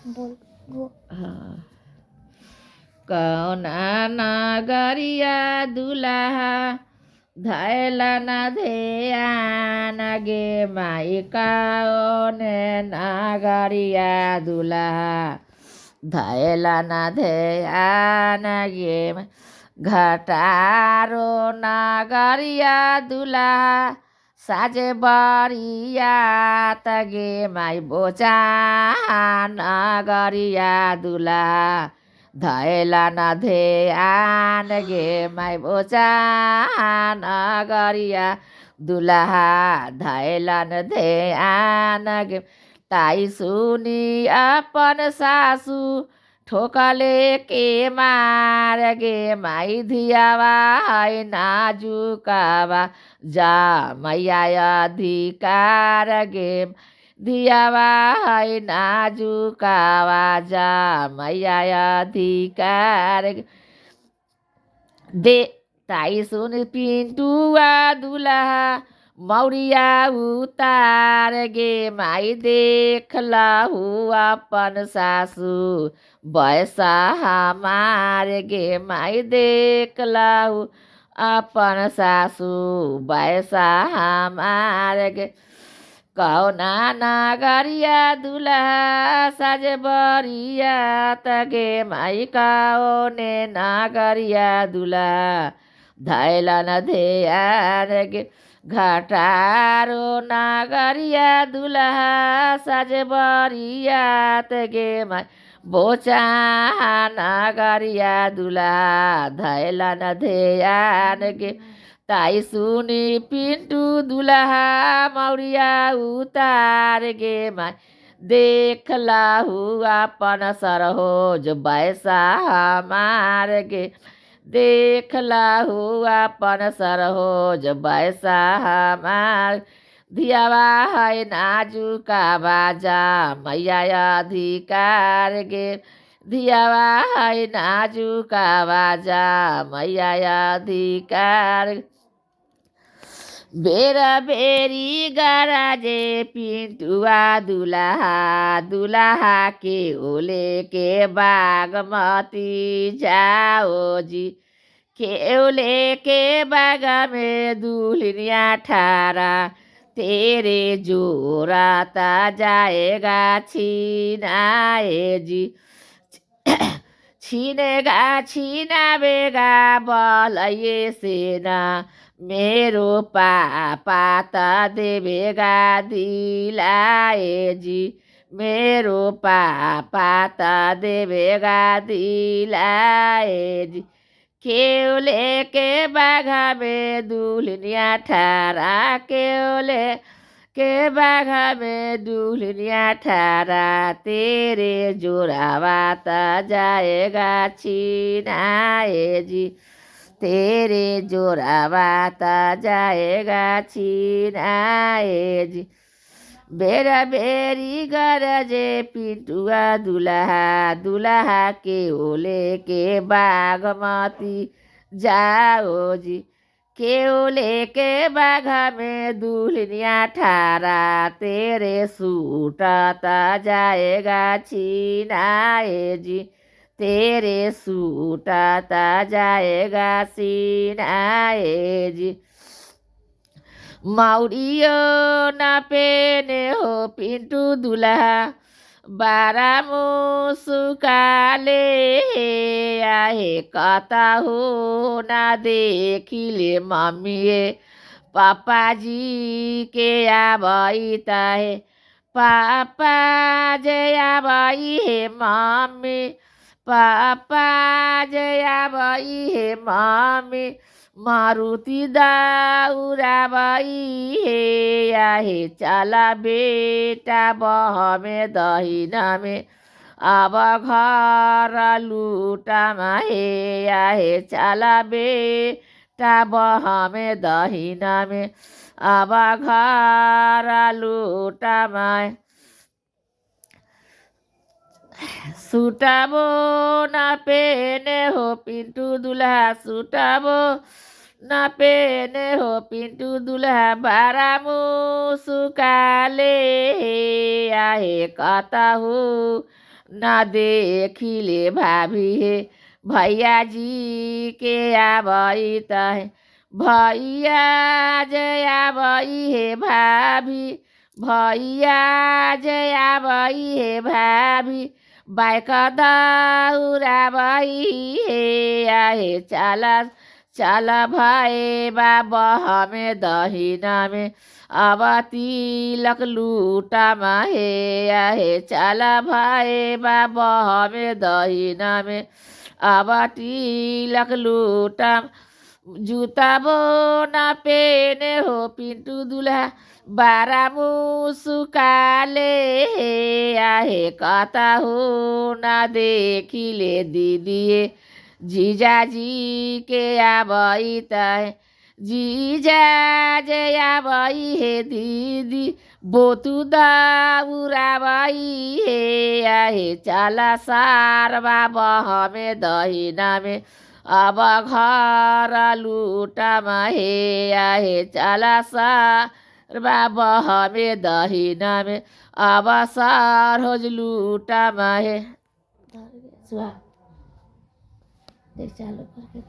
बोल। हाँ। कौना नगरिया दुलाहा धैला न ध्यान गे माई कौने नगरिया दुलाहा धैला न ध्यान गे घटारो नगरिया दुलाहा साजे बरिया तगे माई बोचा नगरिया दुलाहा धैला न ध्यान गे माई बोचा नगरिया दुलाहा धैला न ध्यान गे ताई सुनी अपन सासू ठोकले के मार गे माई धियावा है नाजुकावा जा मैया अधिकार गे धियावा है नाजुकावा जा मैया अधिकार दे ताई सुन पिंटुआ दुलाहा मौरिया उतार गे माई देख लहू अपन सासू बैसा हमार गे माई देख लहू अपन सासू बैसा हमार गे कौना नगरिया दुलाहा साजे बरिया तगे माई कौने नगरिया दुलाहा धैला न ध्यान गे घटारो नगरिया दुलाहा साजे बरिया तगे माई बोचा नगरिया दुलाहा धैला न ध्यान गे ताई सुनी पिंटू दुलाहा मौरिया उतार गे माई देख लाहू अपन सरहोज बैसा हमार गे देख लाहू अपन सरहोज बैसा हमार धियावा है नाजुका बाजा मैया अधिकार गे धियावा है नाजुका बाजा मैया अधिकार बेरा बेरी गराजे पिंटुआ दुलाहा दुलाहा के ओले के बागमती जाओ जी केवले के बाग में दुल्हनिया ठारा तेरे जोराता जाएगा छीनाए जी छीनेगा छीनावेगा बल ये सेना मेरो पापा त देवेगा दिलाए जी मेरो पापा त देवेगा दिलाए जी केवले के बाघा में दुल्हनिया ठारा केवले के बाघा में दुल्हनिया ठारा तेरे जोरावा त जाएगा छीनाए जी तेरे जोरावा त जाएगा छीनाए जी बेरा बेरी गरजे पिंटुआ दुलाहा दुलाहा के ओले के बागमती जाओ जी केवले के बाघा में दुल्हनिया ठारा तेरे सूटता जाएगा छीनाए जी तेरे सूटता जाएगा छीनाए जी मौरियो न पेने हो पिंटू दुल्हा बारा मुसुकाले आहे कता हो ना देखिले मम्मी पापा जी के आबई ताहे पापा जे आबई हे मम्मी पापा जे आबई हे मम्मी मारुति दाउराबाई हे आहे चला बेटा बह में दहिना में अब घर लुटामा हे आहे चला बेटा बह में दहिना में अब घर लुटामा सुटाबो ना पेने हो पिंटू दुल्हा सुटाबो ना पेने हो पिंटू दुल्हा बारा मुसुकाले आहे कता हो ना देखिले भाभी हे भैया जी के आबई तहे भैया जे आबई हे भाभी भैया जे आबई हे भाभी बाइक दौराबई हे आहे चला चला भाई बाबा हमें दहीना में अब तिलक लूटा माहे आहे चला भाई बाबा हमें दहीना में अब तिलक लूटा जूता बो ना पेने हो पिंटू दूल्हा बारा मुसुकाले हे आहे कता हो ना देखिले दीदी जीजाजी के आबई तय जीजा जे आबई हे दीदी बोतु दाउराबई हे आहे चला सार बाबा हमें दहीना में अब घर लूटामा हे आहे चला सार बाबा हमें दहीना में अब सार होज लूटामा हे देख चालू करके